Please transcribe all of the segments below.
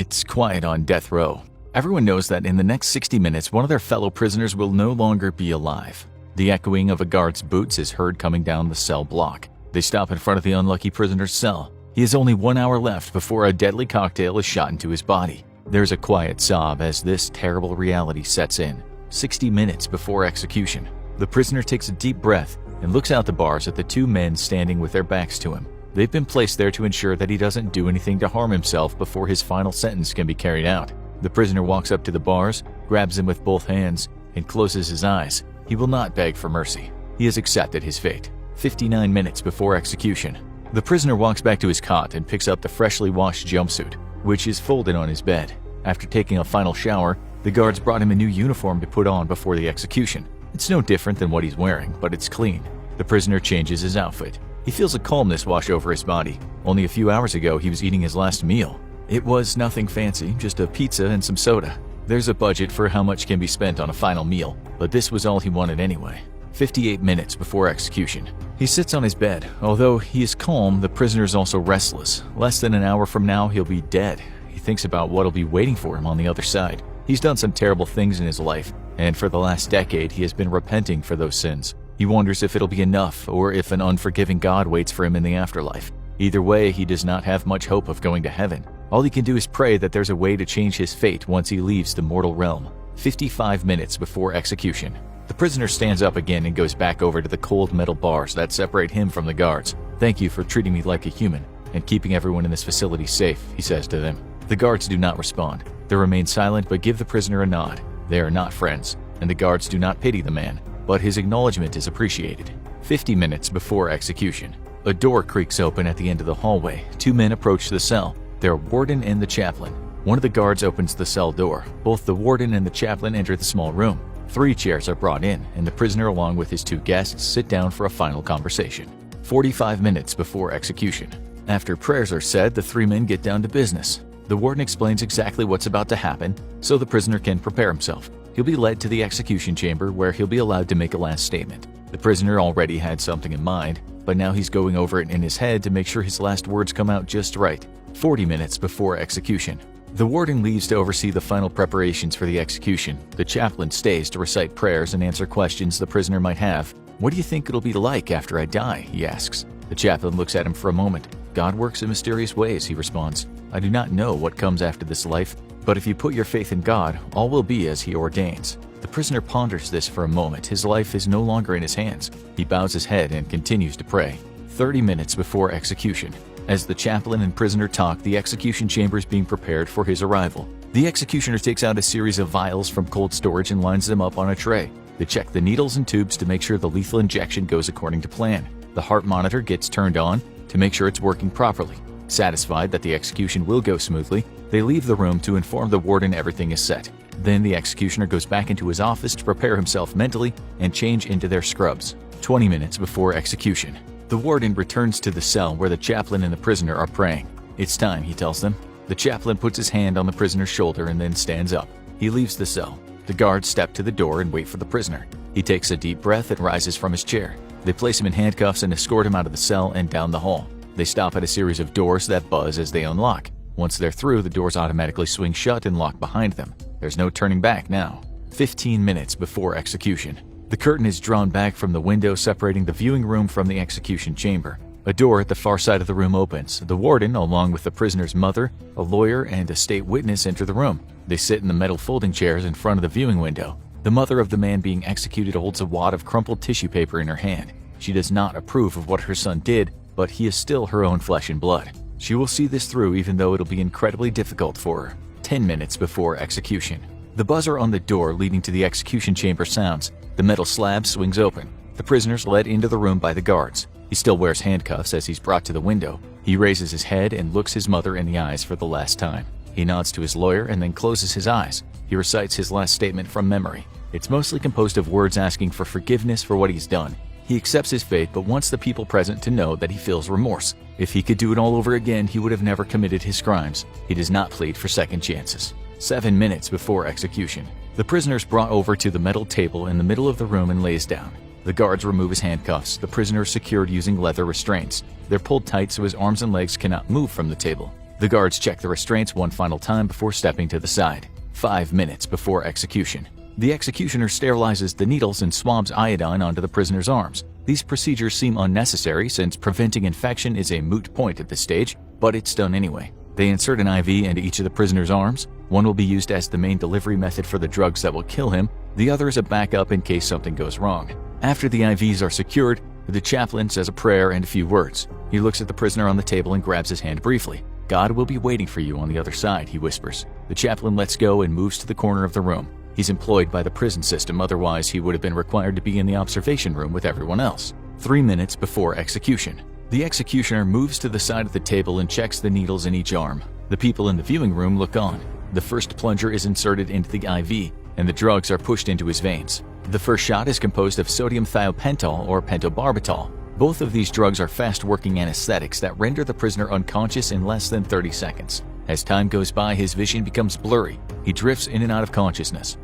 It's quiet on death row. Everyone knows that in the next 60 minutes, one of their fellow prisoners will no longer be alive. The echoing of a guard's boots is heard coming down the cell block. They stop in front of the unlucky prisoner's cell. He has only 1 hour left before a deadly cocktail is shot into his body. There's a quiet sob as this terrible reality sets in. 60 minutes before execution. The prisoner takes a deep breath and looks out the bars at the two men standing with their backs to him. They've been placed there to ensure that he doesn't do anything to harm himself before his final sentence can be carried out. The prisoner walks up to the bars, grabs them with both hands, and closes his eyes. He will not beg for mercy. He has accepted his fate. 59 minutes before execution. The prisoner walks back to his cot and picks up the freshly washed jumpsuit, which is folded on his bed. After taking a final shower, the guards brought him a new uniform to put on before the execution. It's no different than what he's wearing, but it's clean. The prisoner changes his outfit. He feels a calmness wash over his body. Only a few hours ago, he was eating his last meal. It was nothing fancy, just a pizza and some soda. There's a budget for how much can be spent on a final meal, but this was all he wanted anyway. 58 minutes before execution. He sits on his bed. Although he is calm, the prisoner is also restless. Less than an hour from now, he'll be dead. He thinks about what'll be waiting for him on the other side. He's done some terrible things in his life, and for the last decade, he has been repenting for those sins. He wonders if it'll be enough, or if an unforgiving God waits for him in the afterlife. Either way, he does not have much hope of going to heaven. All he can do is pray that there's a way to change his fate once he leaves the mortal realm. 55 minutes before execution. The prisoner stands up again and goes back over to the cold metal bars that separate him from the guards. "Thank you for treating me like a human and keeping everyone in this facility safe," he says to them. The guards do not respond. They remain silent but give the prisoner a nod. They are not friends, and the guards do not pity the man, but his acknowledgement is appreciated. 50 minutes before execution. A door creaks open at the end of the hallway. Two men approach the cell. They're a warden and the chaplain. One of the guards opens the cell door. Both the warden and the chaplain enter the small room. 3 chairs are brought in, and the prisoner along with his 2 guests sit down for a final conversation. 45 minutes before execution. After prayers are said, the 3 men get down to business. The warden explains exactly what's about to happen, so the prisoner can prepare himself. He'll be led to the execution chamber where he'll be allowed to make a last statement. The prisoner already had something in mind, but now he's going over it in his head to make sure his last words come out just right. 40 minutes before execution. The warden leaves to oversee the final preparations for the execution. The chaplain stays to recite prayers and answer questions the prisoner might have. "What do you think it'll be like after I die?" he asks. The chaplain looks at him for a moment. "God works in mysterious ways," he responds. "I do not know what comes after this life, but if you put your faith in God, all will be as He ordains." The prisoner ponders this for a moment. His life is no longer in his hands. He bows his head and continues to pray. 30 minutes before execution. As the chaplain and prisoner talk, the execution chamber is being prepared for his arrival. The executioner takes out a series of vials from cold storage and lines them up on a tray. They check the needles and tubes to make sure the lethal injection goes according to plan. The heart monitor gets turned on to make sure it's working properly. Satisfied that the execution will go smoothly, they leave the room to inform the warden everything is set. Then the executioner goes back into his office to prepare himself mentally and change into their scrubs. 20 minutes before execution. The warden returns to the cell where the chaplain and the prisoner are praying. "It's time," he tells them. The chaplain puts his hand on the prisoner's shoulder and then stands up. He leaves the cell. The guards step to the door and wait for the prisoner. He takes a deep breath and rises from his chair. They place him in handcuffs and escort him out of the cell and down the hall. They stop at a series of doors that buzz as they unlock. Once they're through, the doors automatically swing shut and lock behind them. There's no turning back now. 15 minutes before execution. The curtain is drawn back from the window separating the viewing room from the execution chamber. A door at the far side of the room opens. The warden, along with the prisoner's mother, a lawyer, and a state witness enter the room. They sit in the metal folding chairs in front of the viewing window. The mother of the man being executed holds a wad of crumpled tissue paper in her hand. She does not approve of what her son did, but he is still her own flesh and blood. She will see this through even though it'll be incredibly difficult for her. 10 minutes before execution. The buzzer on the door leading to the execution chamber sounds. The metal slab swings open. The prisoner's led into the room by the guards. He still wears handcuffs as he's brought to the window. He raises his head and looks his mother in the eyes for the last time. He nods to his lawyer and then closes his eyes. He recites his last statement from memory. It's mostly composed of words asking for forgiveness for what he's done. He accepts his fate but wants the people present to know that he feels remorse. If he could do it all over again, he would have never committed his crimes. He does not plead for second chances. 7 minutes before execution. The prisoner is brought over to the metal table in the middle of the room and lays down. The guards remove his handcuffs. The prisoner is secured using leather restraints. They're pulled tight so his arms and legs cannot move from the table. The guards check the restraints one final time before stepping to the side. 5 minutes before execution. The executioner sterilizes the needles and swabs iodine onto the prisoner's arms. These procedures seem unnecessary since preventing infection is a moot point at this stage, but it's done anyway. They insert an IV into each of the prisoner's arms. One will be used as the main delivery method for the drugs that will kill him. The other is a backup in case something goes wrong. After the IVs are secured, the chaplain says a prayer and a few words. He looks at the prisoner on the table and grabs his hand briefly. "God will be waiting for you on the other side," he whispers. The chaplain lets go and moves to the corner of the room. He's employed by the prison system, otherwise he would have been required to be in the observation room with everyone else. 3 minutes before execution. The executioner moves to the side of the table and checks the needles in each arm. The people in the viewing room look on. The first plunger is inserted into the IV, and the drugs are pushed into his veins. The first shot is composed of sodium thiopental or pentobarbital. Both of these drugs are fast-working anesthetics that render the prisoner unconscious in less than 30 seconds. As time goes by, his vision becomes blurry. He drifts in and out of consciousness,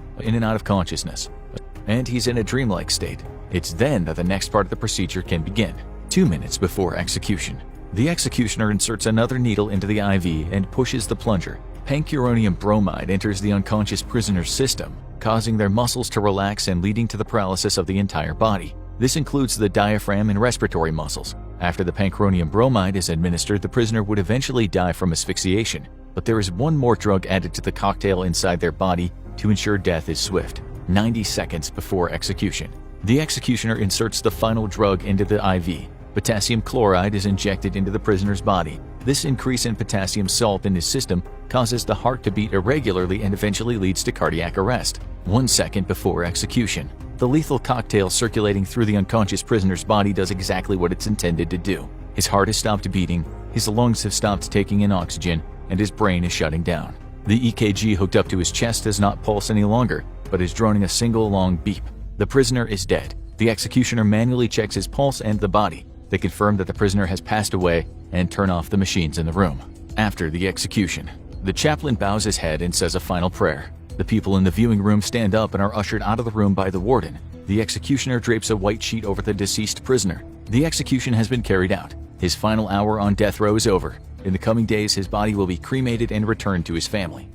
and he's in a dreamlike state. It's then that the next part of the procedure can begin. 2 minutes before execution. The executioner inserts another needle into the IV and pushes the plunger. Pancuronium bromide enters the unconscious prisoner's system, causing their muscles to relax and leading to the paralysis of the entire body. This includes the diaphragm and respiratory muscles. After the pancuronium bromide is administered, the prisoner would eventually die from asphyxiation, but there is one more drug added to the cocktail inside their body to ensure death is swift. 90 seconds before execution. The executioner inserts the final drug into the IV. Potassium chloride is injected into the prisoner's body. This increase in potassium salt in his system causes the heart to beat irregularly and eventually leads to cardiac arrest. 1 second before execution. The lethal cocktail circulating through the unconscious prisoner's body does exactly what it's intended to do. His heart has stopped beating, his lungs have stopped taking in oxygen, and his brain is shutting down. The EKG hooked up to his chest does not pulse any longer, but is droning a single long beep. The prisoner is dead. The executioner manually checks his pulse and the body. They confirm that the prisoner has passed away and turn off the machines in the room. After the execution, the chaplain bows his head and says a final prayer. The people in the viewing room stand up and are ushered out of the room by the warden. The executioner drapes a white sheet over the deceased prisoner. The execution has been carried out. His final hour on death row is over. In the coming days, his body will be cremated and returned to his family.